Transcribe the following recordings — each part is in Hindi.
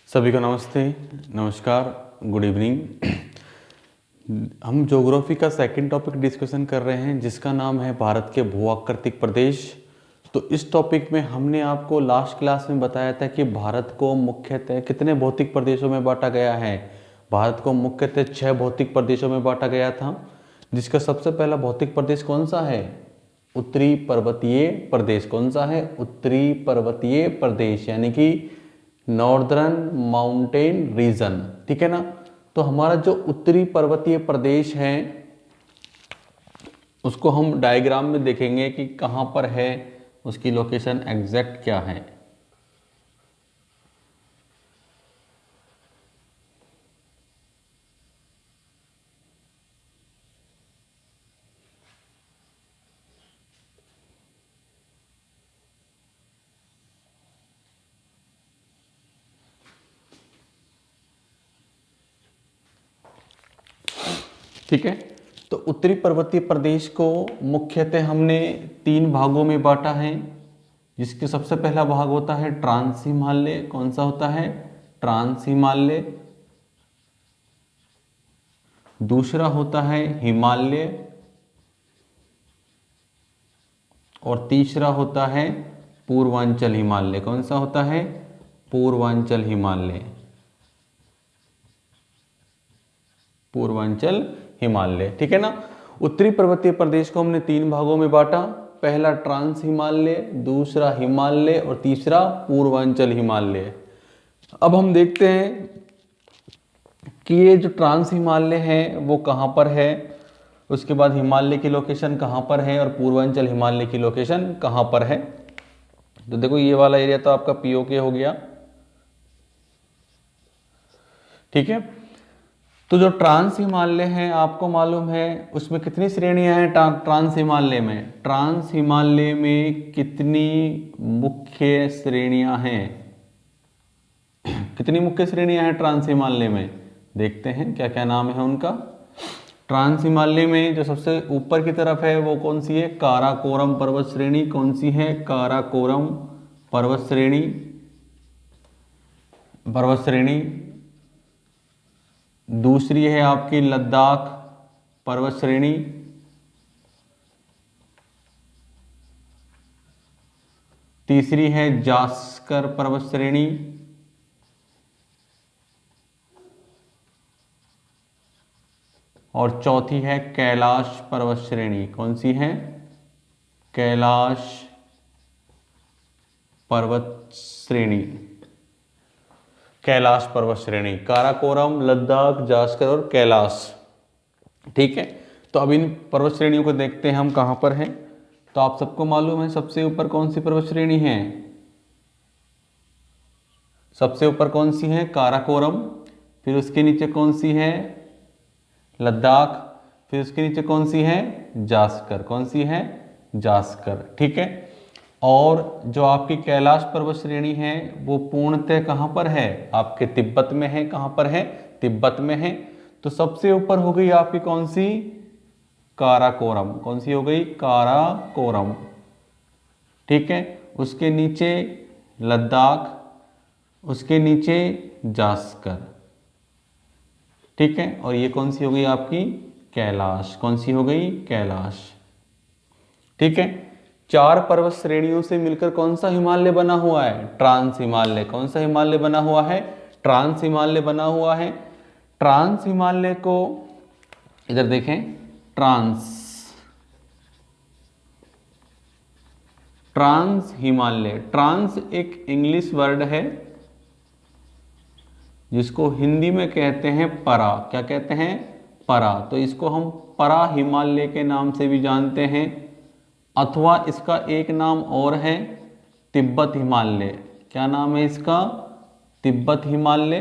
सभी को नमस्ते, नमस्कार, गुड इवनिंग। हम ज्योग्राफी का सेकंड टॉपिक डिस्कशन कर रहे हैं जिसका नाम है भारत के भूआकृतिक प्रदेश। तो इस टॉपिक में हमने आपको लास्ट क्लास में बताया था कि भारत को मुख्यतः कितने भौतिक प्रदेशों में बांटा गया है। भारत को मुख्यतः 6 भौतिक प्रदेशों में बांटा गया था, जिसका सबसे पहला भौतिक प्रदेश कौन सा है? उत्तरी पर्वतीय प्रदेश। कौन सा है? उत्तरी पर्वतीय प्रदेश, यानी कि नॉर्दर्न माउंटेन रीजन। ठीक है ना। तो हमारा जो उत्तरी पर्वतीय प्रदेश है उसको हम डायग्राम में देखेंगे कि कहाँ पर है, उसकी लोकेशन एग्जैक्ट क्या है। ठीक है। तो उत्तरी पर्वतीय प्रदेश को मुख्यतः हमने 3 भागों में बांटा है, जिसके सबसे पहला भाग होता है ट्रांस हिमालय। कौन सा होता है? ट्रांस हिमालय। दूसरा होता है हिमालय, और तीसरा होता है पूर्वांचल हिमालय। कौन सा होता है? पूर्वांचल हिमालय। पूर्वांचल हिमालय। ठीक है ना। उत्तरी पर्वतीय प्रदेश को हमने 3 भागों में बांटा। पहला ट्रांस हिमालय, दूसरा हिमालय और तीसरा पूर्वांचल हिमालय। अब हम देखते हैं कि ये जो ट्रांस हिमालय है वो कहाँ पर है, उसके बाद हिमालय की लोकेशन कहाँ पर है और पूर्वांचल हिमालय की लोकेशन कहाँ पर है। तो देखो ये वाला एरिया तो आपका पीओके हो गया। ठीक है। तो जो ट्रांस हिमालय है आपको मालूम है उसमें कितनी श्रेणियां हैं? ट्रांस हिमालय में, ट्रांस हिमालय में कितनी मुख्य श्रेणियां हैं? कितनी मुख्य श्रेणियां हैं ट्रांस हिमालय में? देखते हैं क्या क्या नाम है उनका। ट्रांस हिमालय में जो सबसे ऊपर की तरफ है वो कौन सी है? काराकोरम पर्वत श्रेणी। कौन सी है? काराकोरम पर्वत श्रेणी। दूसरी है आपकी लद्दाख पर्वत श्रेणी। तीसरी है जास्कर पर्वत श्रेणी। और चौथी है कैलाश पर्वत श्रेणी। कौन सी है? कैलाश पर्वत श्रेणी। कैलाश पर्वत श्रेणी, काराकोरम, लद्दाख, जास्कर और कैलाश। ठीक है। तो अब इन पर्वत श्रेणियों को देखते हैं हम कहां पर हैं। तो आप सबको मालूम है सबसे ऊपर कौन सी पर्वत श्रेणी है? सबसे ऊपर कौन सी है? काराकोरम। फिर उसके नीचे कौन सी है? लद्दाख। फिर उसके नीचे कौन सी है? जास्कर। कौन सी है? जास्कर। ठीक है। और जो आपकी कैलाश पर्वत श्रेणी है वो पूर्णतः कहां पर है? आपके तिब्बत में है। कहां पर है? तिब्बत में है। तो सबसे ऊपर हो गई आपकी कौन सी? काराकोरम। कौन सी हो गई? काराकोरम। ठीक है। उसके नीचे लद्दाख, उसके नीचे जास्कर। ठीक है। और ये कौन सी हो गई आपकी? कैलाश। कौन सी हो गई? कैलाश। ठीक है। 4 पर्वत श्रेणियों से मिलकर कौन सा हिमालय बना हुआ है? ट्रांस हिमालय। कौन सा हिमालय बना हुआ है? ट्रांस हिमालय बना हुआ है। ट्रांस हिमालय को इधर देखें, ट्रांस हिमालय। ट्रांस एक इंग्लिश वर्ड है जिसको हिंदी में कहते हैं परा। क्या कहते हैं? परा। तो इसको हम परा हिमालय के नाम से भी जानते हैं, अथवा इसका एक नाम और है तिब्बत हिमालय। क्या नाम है इसका? तिब्बत हिमालय।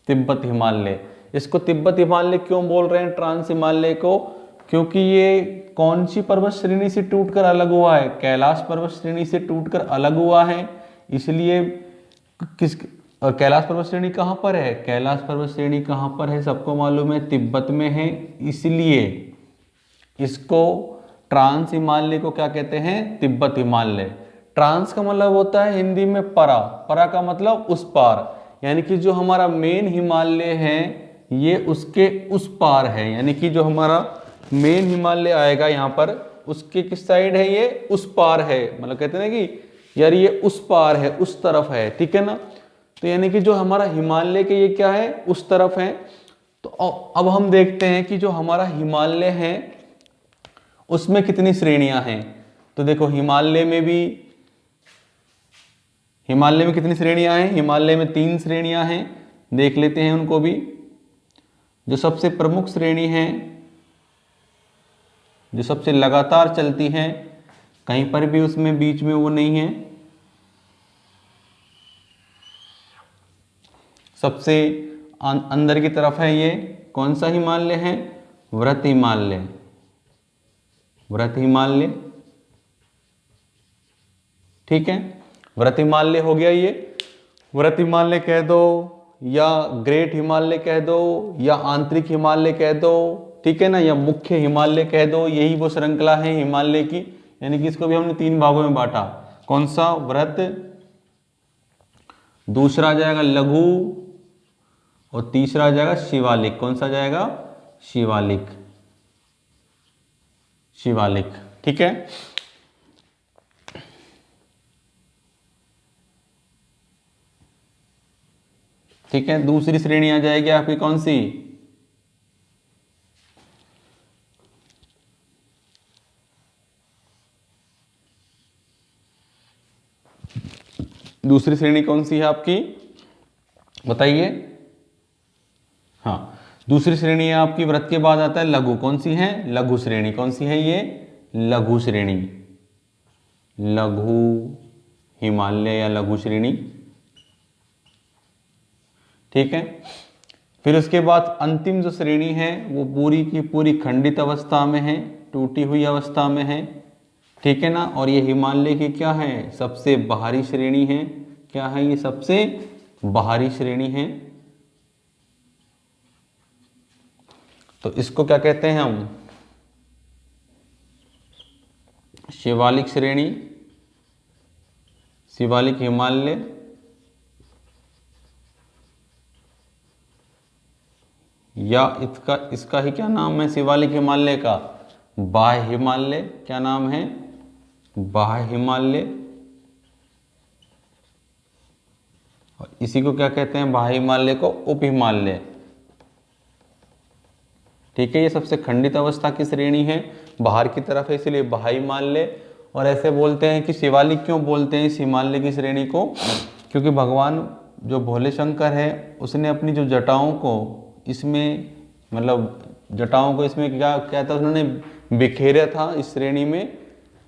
तिब्बत हिमालय। इसको तिब्बत हिमालय क्यों बोल रहे हैं ट्रांस हिमालय को? क्योंकि ये कौन सी पर्वत श्रेणी से टूटकर अलग हुआ है? कैलाश पर्वत श्रेणी से टूटकर अलग हुआ है, इसलिए और कैलाश पर्वत श्रेणी कहां पर है? कैलाश पर्वत श्रेणी कहां पर है? सबको मालूम है, तिब्बत में है। इसलिए इसको ट्रांस हिमालय को क्या कहते हैं? तिब्बत हिमालय। ट्रांस का मतलब होता है हिंदी में परा, परा का मतलब उस पार, यानी कि जो हमारा मेन हिमालय है ये उसके उस पार है, यानी कि जो हमारा मेन हिमालय आएगा यहाँ पर उसके किस साइड है, ये उस पार है, मतलब कहते हैं ना कि यार ये उस पार है, उस तरफ है, ठीक है ना। तो यानी कि जो हमारा हिमालय के ये क्या है, उस तरफ है। तो अब हम देखते हैं कि जो हमारा हिमालय है उसमें कितनी श्रेणियां हैं। तो देखो हिमालय में कितनी श्रेणियां हैं, हिमालय में 3 श्रेणियां हैं, देख लेते हैं उनको भी। जो सबसे प्रमुख श्रेणी है, जो सबसे लगातार चलती है, कहीं पर भी उसमें बीच में वो नहीं है, सबसे अंदर की तरफ है, ये कौन सा हिमालय है, व्रत हिमालय, व्रत हिमालय, ठीक है। व्रत हिमालय हो गया ये, व्रत हिमालय कह दो या ग्रेट हिमालय कह दो या आंतरिक हिमालय कह दो, ठीक है ना, या मुख्य हिमालय कह दो, यही वो श्रृंखला है हिमालय की। यानी कि इसको भी हमने 3 भागों में बांटा, कौन सा, व्रत, दूसरा जाएगा लघु और तीसरा जाएगा शिवालिक। कौन सा जाएगा, शिवालिक, शिवालिक, ठीक है। ठीक है, दूसरी श्रेणी आ जाएगी आपकी कौन सी, दूसरी श्रेणी कौन सी है आपकी, बताइए। हाँ, दूसरी श्रेणी है आपकी, व्रत के बाद आता है लघु, कौन सी है, लघु श्रेणी, कौन सी है ये, लघु श्रेणी, लघु हिमालय या लघु श्रेणी, ठीक है। फिर उसके बाद अंतिम जो श्रेणी है वो पूरी की पूरी खंडित अवस्था में है, टूटी हुई अवस्था में है, ठीक है ना। और ये हिमालय की क्या है, सबसे बाहरी श्रेणी है, क्या है ये, सबसे बाहरी श्रेणी है। तो इसको क्या कहते हैं हम, शिवालिक श्रेणी, शिवालिक हिमालय, या इसका ही क्या नाम है शिवालिक हिमालय का, बाह्य हिमालय, क्या नाम है, बाह्य हिमालय। और इसी को क्या कहते हैं, बाह्य हिमालय को उप हिमालय, ठीक है। ये सबसे खंडित अवस्था की श्रेणी है, बाहर की तरफ है, इसलिए बाह्य हिमालय। और ऐसे बोलते हैं कि शिवालिक क्यों बोलते हैं इस हिमालय की श्रेणी को, क्योंकि भगवान जो भोले शंकर है उसने अपनी जो जटाओं को इसमें, मतलब जटाओं को इसमें क्या क्या था, उन्होंने बिखेरा था इस श्रेणी में,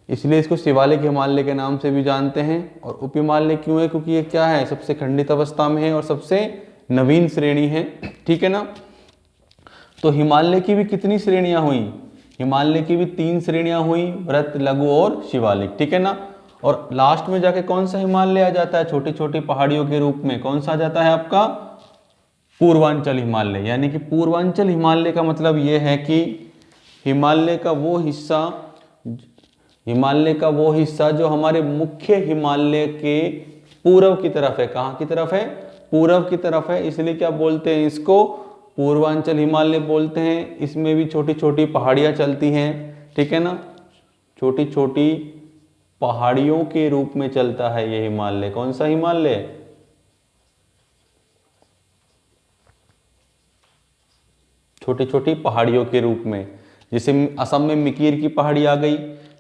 इसलिए इसको शिवालिक हिमालय के नाम से भी जानते हैं। और उप हिमालय क्यों है, क्योंकि ये क्या है, सबसे खंडित अवस्था में है और सबसे नवीन श्रेणी है, ठीक है ना। तो हिमालय की भी कितनी श्रेणियां हुई, हिमालय की भी 3 श्रेणियां हुई, व्रत, लघु और शिवालिक, ठीक है ना। और लास्ट में जाके कौन सा हिमालय आ जाता है, छोटी छोटी पहाड़ियों के रूप में, कौन सा आ जाता है आपका, पूर्वांचल हिमालय। यानी कि पूर्वांचल हिमालय का मतलब यह है कि हिमालय का वो हिस्सा जो हमारे मुख्य हिमालय के पूर्व की तरफ है, कहाँ की तरफ है, पूर्व की तरफ है, इसलिए क्या बोलते हैं इसको, पूर्वांचल हिमालय बोलते हैं। इसमें भी छोटी छोटी पहाड़ियाँ चलती हैं, ठीक है ना, छोटी छोटी पहाड़ियों के रूप में चलता है ये हिमालय। कौन सा हिमालय, छोटी छोटी पहाड़ियों के रूप में, जैसे असम में मिकीर की पहाड़ी आ गई,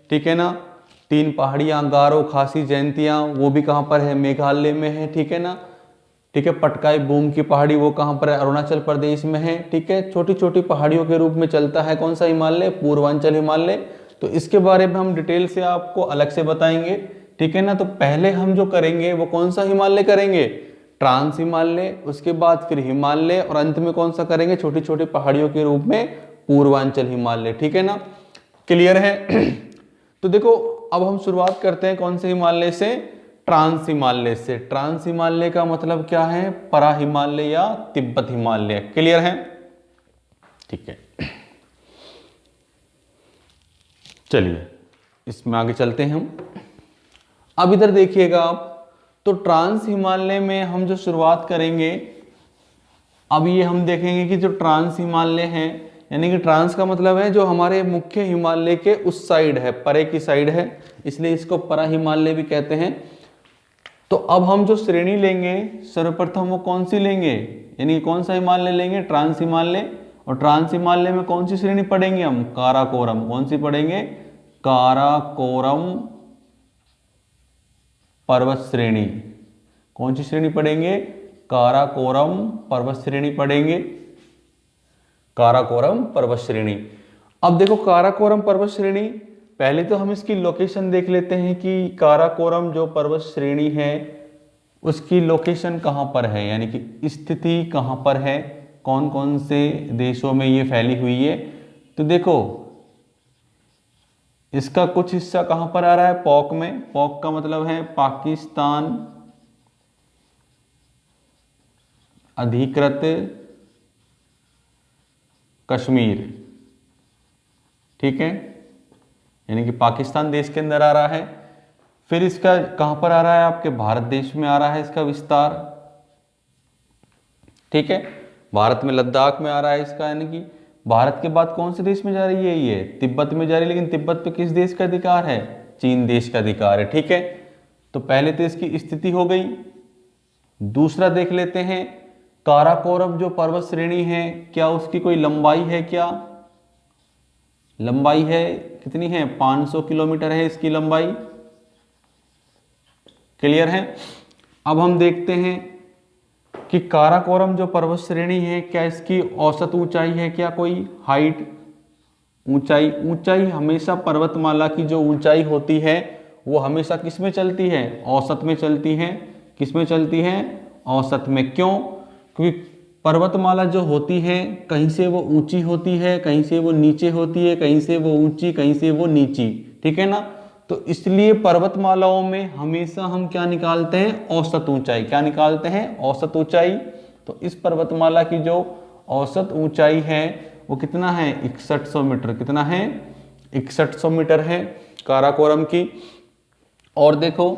ठीक है ना, 3 पहाड़ियाँ, गारो, खासी, जयंतियाँ, वो भी कहाँ पर है, मेघालय में है, ठीक है ना, ठीक है। पटकाई बूम की पहाड़ी वो कहाँ पर है, अरुणाचल प्रदेश में है, ठीक है। छोटी छोटी पहाड़ियों के रूप में चलता है कौन सा हिमालय, पूर्वांचल हिमालय। तो इसके बारे में हम डिटेल से आपको अलग से बताएंगे, ठीक है ना। तो पहले हम जो करेंगे वो कौन सा हिमालय करेंगे, ट्रांस हिमालय, उसके बाद फिर हिमालय, और अंत में कौन सा करेंगे, छोटी छोटी पहाड़ियों के रूप में पूर्वांचल हिमालय, ठीक है ना, क्लियर है। तो देखो अब हम शुरुआत करते हैं कौन से हिमालय से, ट्रांस हिमालय से। ट्रांस हिमालय का मतलब क्या है, परा हिमालय या तिब्बत हिमालय, क्लियर है, ठीक है। चलिए इसमें आगे चलते हैं हम। अब इधर देखिएगा आप, तो ट्रांस हिमालय में हम जो शुरुआत करेंगे, अब ये हम देखेंगे कि जो ट्रांस हिमालय है, यानी कि ट्रांस का मतलब है जो हमारे मुख्य हिमालय के उस साइड है, परे की साइड है, इसलिए इसको परा हिमालय भी कहते हैं। तो अब हम जो श्रेणी लेंगे सर्वप्रथम वो कौन सी लेंगे, यानी कौन सा हिमालय लेंगे, ट्रांस हिमालय। और ट्रांस हिमालय में कौन सी श्रेणी पढ़ेंगे हम, काराकोरम। कौन सी पढ़ेंगे, काराकोरम पर्वत श्रेणी। कौन सी श्रेणी पढ़ेंगे, काराकोरम पर्वत श्रेणी पढ़ेंगे, काराकोरम पर्वत श्रेणी। अब देखो काराकोरम पर्वत श्रेणी, पहले तो हम इसकी लोकेशन देख लेते हैं कि काराकोरम जो पर्वत श्रेणी है उसकी लोकेशन कहाँ पर है, यानी कि स्थिति कहाँ पर है, कौन कौन से देशों में ये फैली हुई है। तो देखो इसका कुछ हिस्सा कहाँ पर आ रहा है, पॉक में। पॉक का मतलब है पाकिस्तान अधिकृत कश्मीर, ठीक है, यानी कि पाकिस्तान देश के अंदर आ रहा है। फिर इसका कहां पर आ रहा है, आपके भारत देश में आ रहा है इसका विस्तार, ठीक है, भारत में लद्दाख में आ रहा है इसका, यानी कि भारत के बाद कौन से देश में जा रही है, ये तिब्बत में जा रही है। लेकिन तिब्बत पे किस देश का अधिकार है, चीन देश का अधिकार है, ठीक है। तो पहले तो इसकी स्थिति हो गई। दूसरा देख लेते हैं, काराकोरम जो पर्वत श्रेणी है क्या उसकी कोई लंबाई है, क्या लंबाई है, कितनी है, 500 किलोमीटर है इसकी लंबाई, क्लियर है। अब हम देखते हैं कि काराकोरम जो पर्वत श्रेणी है क्या इसकी औसत ऊंचाई है, क्या कोई हाइट, ऊंचाई। ऊंचाई हमेशा पर्वतमाला की जो ऊंचाई होती है वो हमेशा किस में चलती है, औसत में चलती है। किस में चलती है, औसत में। क्यों, क्योंकि पर्वतमाला जो होती है कहीं से वो ऊंची होती है, कहीं से वो नीचे होती है, कहीं से वो ऊंची, कहीं से वो नीची, ठीक है ना। तो इसलिए पर्वतमालाओं में हमेशा हम क्या निकालते हैं, औसत ऊंचाई। क्या निकालते हैं, औसत ऊंचाई। तो इस पर्वतमाला की जो औसत ऊंचाई है वो कितना है, 6100 मीटर। कितना है, 6100 मीटर है काराकोरम की। और देखो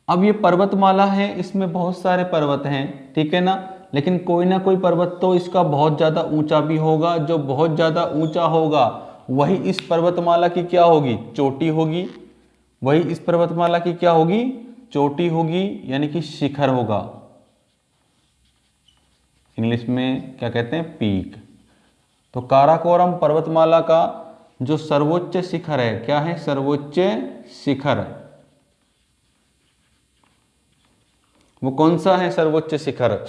अब ये पर्वतमाला है, इसमें बहुत सारे पर्वत हैं, ठीक है ना, लेकिन कोई ना कोई पर्वत तो इसका बहुत ज़्यादा ऊंचा भी होगा। जो बहुत ज़्यादा ऊंचा होगा वही इस पर्वतमाला की क्या होगी, चोटी होगी। वही इस पर्वतमाला की क्या होगी, चोटी होगी, यानी कि शिखर होगा। इंग्लिश में क्या कहते हैं, पीक। तो काराकोरम पर्वतमाला का जो सर्वोच्च शिखर है, क्या है, सर्वोच्च शिखर, वो कौन सा है सर्वोच्च शिखर,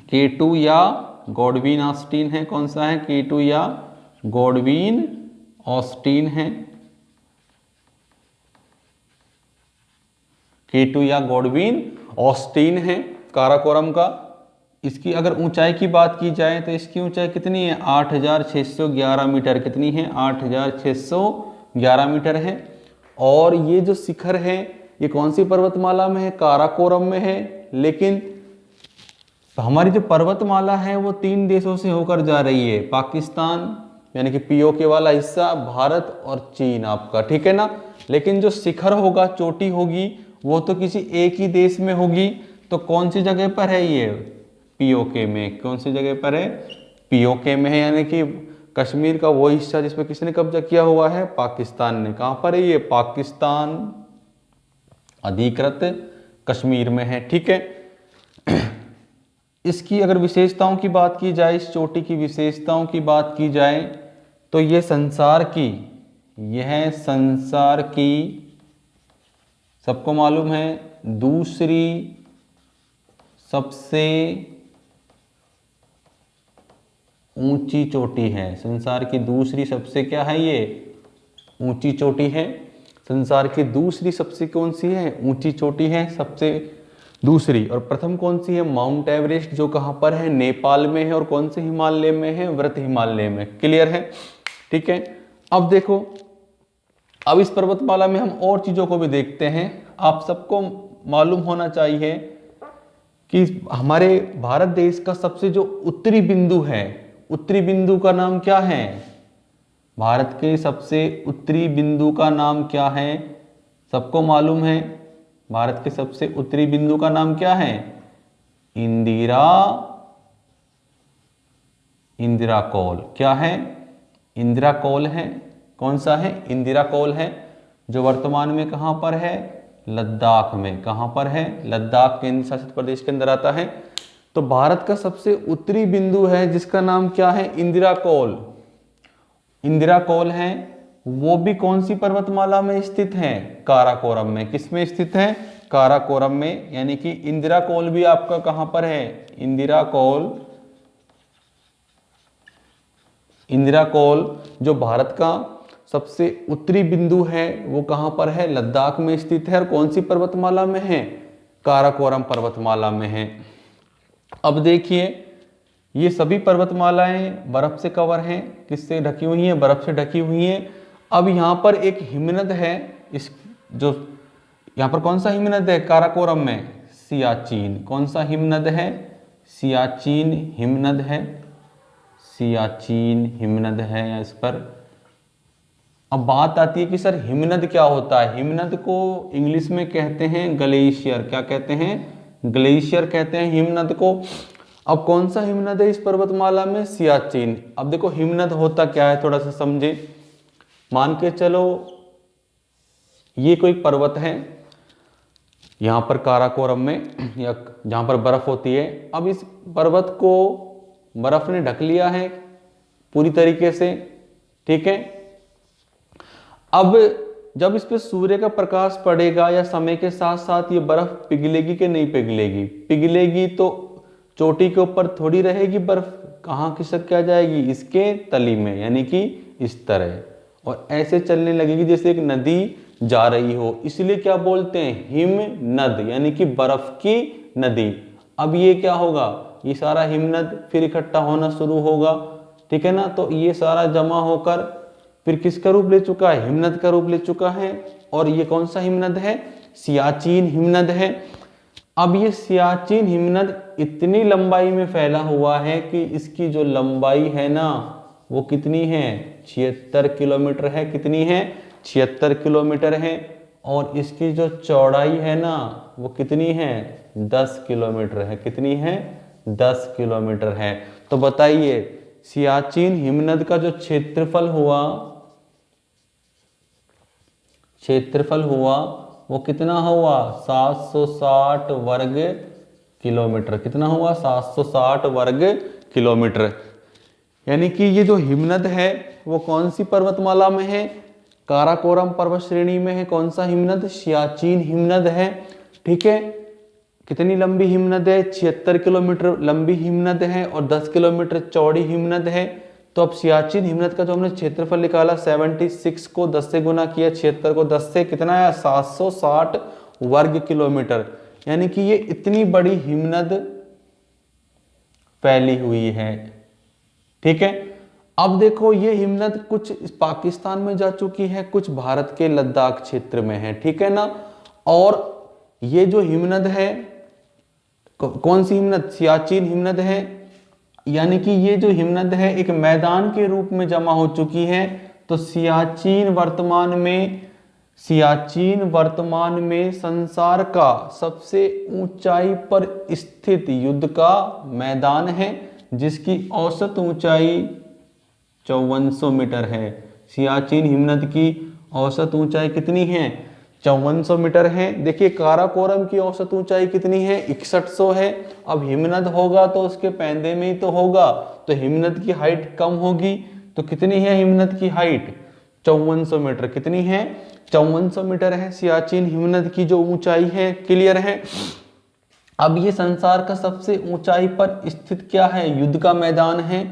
K2 या गॉडविन ऑस्टिन है। कौन सा है, K2 या गॉडविन ऑस्टिन है, K2 या गॉडविन ऑस्टिन है काराकोरम का। इसकी अगर ऊंचाई की बात की जाए तो इसकी ऊंचाई कितनी है, 8611 मीटर। कितनी है, 8611 मीटर है। और ये जो शिखर है ये कौन सी पर्वतमाला में है, काराकोरम में है। लेकिन हमारी जो पर्वतमाला है वो 3 देशों से होकर जा रही है, पाकिस्तान यानी कि POK वाला हिस्सा, भारत और चीन आपका, ठीक है ना। लेकिन जो शिखर होगा, चोटी होगी, वो तो किसी एक ही देश में होगी। तो कौन सी जगह पर है ये, POK में। कौन सी जगह पर है, POK में है, यानी कि कश्मीर का वो हिस्सा जिसमें किसने कब्जा किया हुआ है, पाकिस्तान ने। कहाँ पर है ये, पाकिस्तान अधिकृत कश्मीर में है, ठीक है। इसकी अगर विशेषताओं की बात की जाए, इस चोटी की विशेषताओं की बात की जाए तो यह संसार की सबको मालूम है दूसरी सबसे ऊंची चोटी है। संसार की दूसरी सबसे क्या है, ये ऊंची चोटी है। संसार की दूसरी सबसे कौन सी है, ऊंची चोटी है सबसे दूसरी। और प्रथम कौन सी है, माउंट एवरेस्ट, जो कहां पर है, नेपाल में है। और कौन से हिमालय में है, व्रत हिमालय में। क्लियर है, ठीक है। अब देखो, अब इस पर्वतमाला में हम और चीजों को भी देखते हैं। आप सबको मालूम होना चाहिए कि हमारे भारत देश का सबसे जो उत्तरी बिंदु है, उत्तरी बिंदु का नाम क्या है, भारत के सबसे उत्तरी बिंदु का नाम क्या है, सबको मालूम है भारत के सबसे उत्तरी बिंदु का नाम क्या है? इंदिरा कौल। क्या है? इंदिरा कौल है। कौन सा है? इंदिरा कौल है, जो वर्तमान में कहां पर है? लद्दाख में। कहां पर है? लद्दाख केंद्र शासित प्रदेश के अंदर आता है। तो भारत का सबसे उत्तरी बिंदु है जिसका नाम क्या है? इंदिरा कौल। इंदिरा कौल है, वो भी कौन सी पर्वतमाला में स्थित है? काराकोरम में। किसमें स्थित है? काराकोरम में। यानी कि इंदिरा कौल भी आपका कहां पर है? इंदिरा कौल जो भारत का सबसे उत्तरी बिंदु है वो कहां पर है? लद्दाख में स्थित है। और कौन सी पर्वतमाला में है? काराकोरम पर्वतमाला में है। अब देखिए, ये सभी पर्वतमालाएं बर्फ से कवर हैं। किससे ढकी हुई हैं? बर्फ से ढकी हुई हैं। अब यहाँ पर एक हिमनद है, इस जो यहाँ पर कौन सा हिमनद है काराकोरम में? सियाचिन। कौन सा हिमनद है? सियाचिन हिमनद है। सियाचिन हिमनद है इस पर। अब बात आती है कि सर हिमनद क्या होता है? हिमनद को इंग्लिश में कहते हैं ग्लेशियर। क्या कहते हैं? ग्लेशियर कहते हैं हिमनद को। अब कौन सा हिमनद है इस पर्वतमाला में? सियाचिन। अब देखो हिमनद होता क्या है, थोड़ा सा समझे। मान के चलो ये कोई पर्वत है यहां पर काराकोरम में, या जहां पर बर्फ होती है। अब इस पर्वत को बर्फ ने ढक लिया है पूरी तरीके से, ठीक है। अब जब इस पे सूर्य का प्रकाश पड़ेगा या समय के साथ साथ ये बर्फ पिघलेगी कि नहीं पिघलेगी? पिघलेगी तो चोटी के ऊपर थोड़ी रहेगी बर्फ, कहाँ खिसक के आ जाएगी? इसके तली में, यानी कि इस तरह, और ऐसे चलने लगेगी जैसे एक नदी जा रही हो। इसलिए क्या बोलते हैं? हिमनद, यानी कि बर्फ की नदी। अब ये क्या होगा? ये सारा हिमनद फिर इकट्ठा होना शुरू होगा, ठीक है ना। तो ये सारा जमा होकर फिर किसका रूप ले चुका है? हिमनद का रूप ले चुका है। और ये कौन सा हिमनद है? सियाचिन हिमनद है। अब ये सियाचिन हिमनद इतनी लंबाई में फैला हुआ है कि इसकी जो लंबाई है ना वो कितनी है? 76 किलोमीटर है। कितनी है? 76 किलोमीटर है। और इसकी जो चौड़ाई है ना वो कितनी है? 10 किलोमीटर है। कितनी है? 10 किलोमीटर है। तो बताइए सियाचिन हिमनद का जो क्षेत्रफल हुआ वो कितना हुआ? 760 वर्ग किलोमीटर। कितना हुआ? 760 वर्ग किलोमीटर। यानी कि ये जो हिमनद है वो कौन सी पर्वतमाला में है? काराकोरम पर्वत श्रेणी में है। कौन सा हिमनद? सियाचिन हिमनद है, ठीक है। कितनी लंबी हिमनद है? 76 किलोमीटर लंबी हिमनद है और 10 किलोमीटर चौड़ी हिमनद है। तो अब सियाचिन हिमनद का जो हमने क्षेत्रफल निकाला 76 को 10 से गुना किया, 76 को 10 से, कितना आया? 760 वर्ग किलोमीटर। यानी कि ये इतनी बड़ी हिमनद फैली हुई है, ठीक है। अब देखो ये हिमनद कुछ पाकिस्तान में जा चुकी है, कुछ भारत के लद्दाख क्षेत्र में है, ठीक है ना। और ये जो हिमनद है, कौन सी हिमनद? सियाचिन हिमनद है। यानी कि ये जो हिमनद है एक मैदान के रूप में जमा हो चुकी है। तो सियाचिन वर्तमान में संसार का सबसे ऊंचाई पर स्थित युद्ध का मैदान है, जिसकी औसत ऊंचाई 5400 मीटर है। सियाचिन हिमनद की औसत ऊंचाई कितनी है? 5400 मीटर है। देखिए काराकोरम की औसत ऊंचाई कितनी है? 6100 है। अब हिमनद होगा तो उसके पैंदे में ही तो होगा, तो हिमनद की हाइट कम होगी। तो कितनी है हिमनद की हाइट? 5400 मीटर। कितनी है? 5400 मीटर है सियाचिन हिमनद की जो ऊंचाई है। क्लियर है। अब ये संसार का सबसे ऊंचाई पर स्थित क्या है? युद्ध का मैदान है,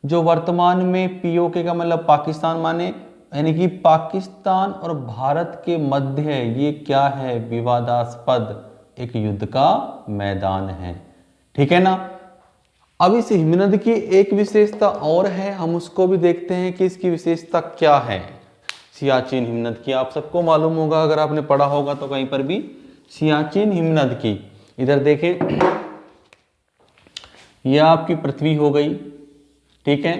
जो वर्तमान में पीओके का मतलब पाकिस्तान माने, यानी कि पाकिस्तान और भारत के मध्य ये क्या है? विवादास्पद एक युद्ध का मैदान है, ठीक है ना। अब इस हिमनद की एक विशेषता और है, हम उसको भी देखते हैं कि इसकी विशेषता क्या है। सियाचिन हिमनद की आप सबको मालूम होगा, अगर आपने पढ़ा होगा तो कहीं पर भी। सियाचिन हिमनद की, इधर देखें, यह आपकी पृथ्वी हो गई, ठीक है।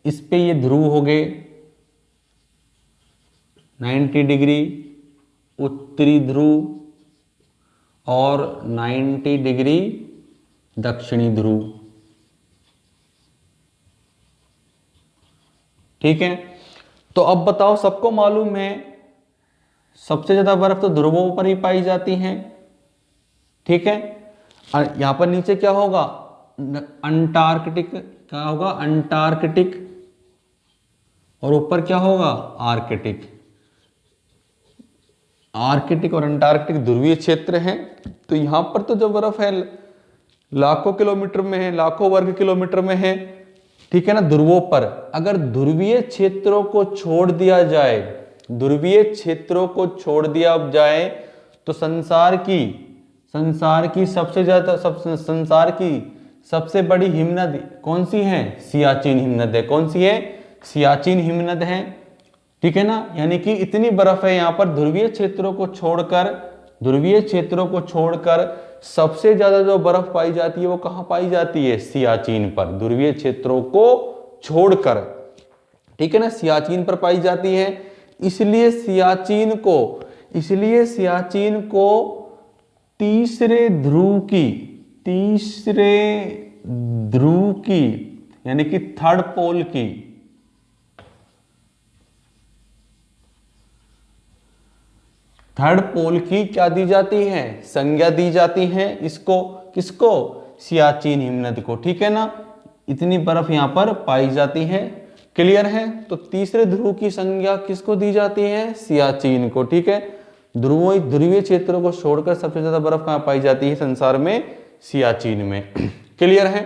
इस पे ये ध्रुव हो गए 90 डिग्री, उत्तरी ध्रुव और 90 डिग्री दक्षिणी ध्रुव। ठीक है, तो अब बताओ, सबको मालूम है सबसे ज्यादा बर्फ तो ध्रुवों पर ही पाई जाती है। ठीक है, और यहां पर नीचे क्या होगा, अंटार्कटिक, क्या होगा, अंटार्कटिक, और ऊपर क्या होगा, आर्कटिक। आर्कटिक और अंटार्कटिक ध्रुवीय क्षेत्र हैं, तो यहां पर तो जो बर्फ है लाखों किलोमीटर में है, लाखों वर्ग किलोमीटर में है। ठीक है ना, ध्रुवों पर। अगर ध्रुवीय क्षेत्रों को छोड़ दिया जाए, ध्रुवीय क्षेत्रों को छोड़ दिया जाए तो संसार की सबसे ज्यादा संसार की सबसे बड़ी हिमनद कौन सी है, सियाचिन हिमनद है। कौन सी है, सियाचिन हिमनद है। ठीक है ना, यानी कि इतनी बर्फ है यहां पर। ध्रुवीय क्षेत्रों को छोड़कर सबसे ज्यादा जो बर्फ पाई जाती है वो कहां पाई जाती है, सियाचिन पर। ध्रुवीय क्षेत्रों को छोड़कर, ठीक है ना, सियाचिन पर पाई जाती है। इसलिए सियाचिन को तीसरे ध्रुव की यानी कि थर्ड पोल की क्या दी जाती है, संज्ञा दी जाती है। इसको किसको, सियाचिन हिमनद को। ठीक है ना, इतनी बर्फ यहां पर पाई जाती है। क्लियर है, तो तीसरे ध्रुव की संज्ञा किसको दी जाती है, सियाचिन को। ठीक है, ध्रुवीय क्षेत्रों को छोड़कर सबसे ज्यादा बर्फ कहां पाई जाती है संसार में, सियाचिन में। क्लियर है,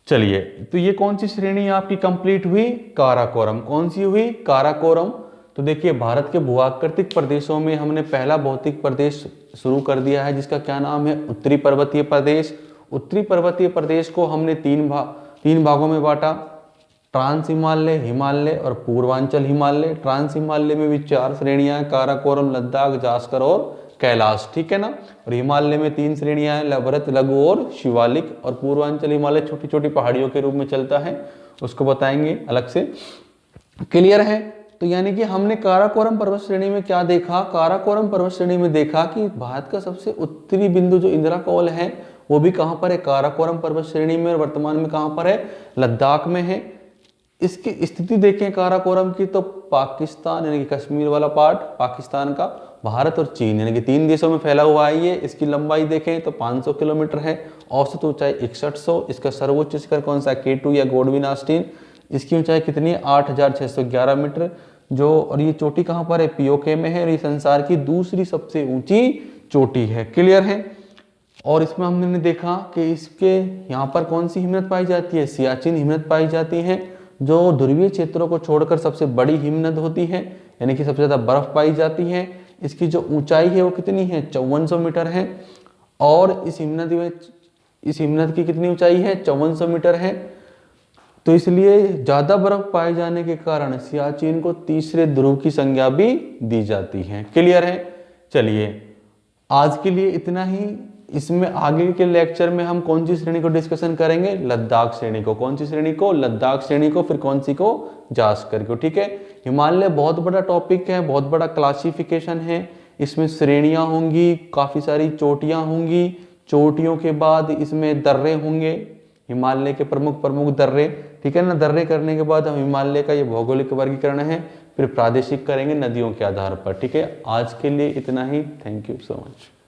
चलिए, तो ये कौन सी श्रेणी आपकी कंप्लीट हुई, काराकोरम। कौन सी हुई, काराकोरम। तो देखिए, भारत के भूआकृतिक प्रदेशों में हमने पहला भौतिक प्रदेश शुरू कर दिया है, जिसका क्या नाम है, उत्तरी पर्वतीय प्रदेश। उत्तरी पर्वतीय प्रदेश को हमने तीन भागों में बांटा, ट्रांस हिमालय, हिमालय और पूर्वांचल हिमालय। ट्रांस हिमालय में भी 4 श्रेणियां हैं, काराकोरम, लद्दाख, जास्कर और कैलाश। ठीक है ना, और हिमालय में 3 श्रेणियां हैं, लवरत, लघु और शिवालिक। और पूर्वांचल हिमालय छोटी छोटी पहाड़ियों के रूप में चलता है, उसको बताएंगे अलग से। क्लियर है, तो यानी कि हमने काराकोरम पर्वत श्रेणी में क्या देखा, काराकोरम पर्वत श्रेणी में देखा कि भारत का सबसे उत्तरी बिंदु जो इंदिरा कौल है वो भी कहां पर है, काराकोरम पर्वत श्रेणी में। और वर्तमान में कहां पर है, लद्दाख में है। इसकी स्थिति देखें काराकोरम की, तो पाकिस्तान यानी कि कश्मीर वाला पार्ट पाकिस्तान का, भारत और चीन यानी कि 3 देशों में फैला हुआ है ये। इसकी लंबाई देखें तो 500 किलोमीटर है, औसत ऊंचाई 6100। इसका सर्वोच्च शिखर कौन सा, K2 या गोडविन आस्टीन। इसकी ऊंचाई कितनी है, 8611 मीटर। और ये चोटी कहां पर है, पीओके में है, और ये संसार की दूसरी सबसे ऊंची चोटी है। क्लियर है, और इसमें हमने देखा कि इसके यहाँ पर कौन सी हिमनद पाई जाती है, सियाचिन हिमनद पाई जाती है, जो ध्रुवीय क्षेत्रों को छोड़कर सबसे बड़ी हिमनद होती है, यानी कि सबसे ज्यादा बर्फ पाई जाती है। इसकी जो ऊंचाई है वो कितनी है, 5400 मीटर है। और इस हिमनद की कितनी ऊंचाई है, 5400 मीटर है। तो इसलिए ज्यादा बर्फ पाए जाने के कारण सियाचिन को तीसरे ध्रुव की संज्ञा भी दी जाती है। क्लियर है, चलिए आज के लिए इतना ही। इसमें आगे के लेक्चर में हम कौन सी श्रेणी को डिस्कशन करेंगे, लद्दाख श्रेणी को। कौन सी श्रेणी को, लद्दाख श्रेणी को। फिर कौन सी को, जास्कर को। ठीक है, हिमालय बहुत बड़ा टॉपिक है, बहुत बड़ा क्लासिफिकेशन है। इसमें श्रेणियां होंगी, काफी सारी चोटियां होंगी, चोटियों के बाद इसमें दर्रे होंगे, हिमालय के प्रमुख दर्रे। ठीक है ना, दर्रे करने के बाद हम हिमालय का ये भौगोलिक वर्गीकरण है, फिर प्रादेशिक करेंगे नदियों के आधार पर। ठीक है, आज के लिए इतना ही। Thank you so much.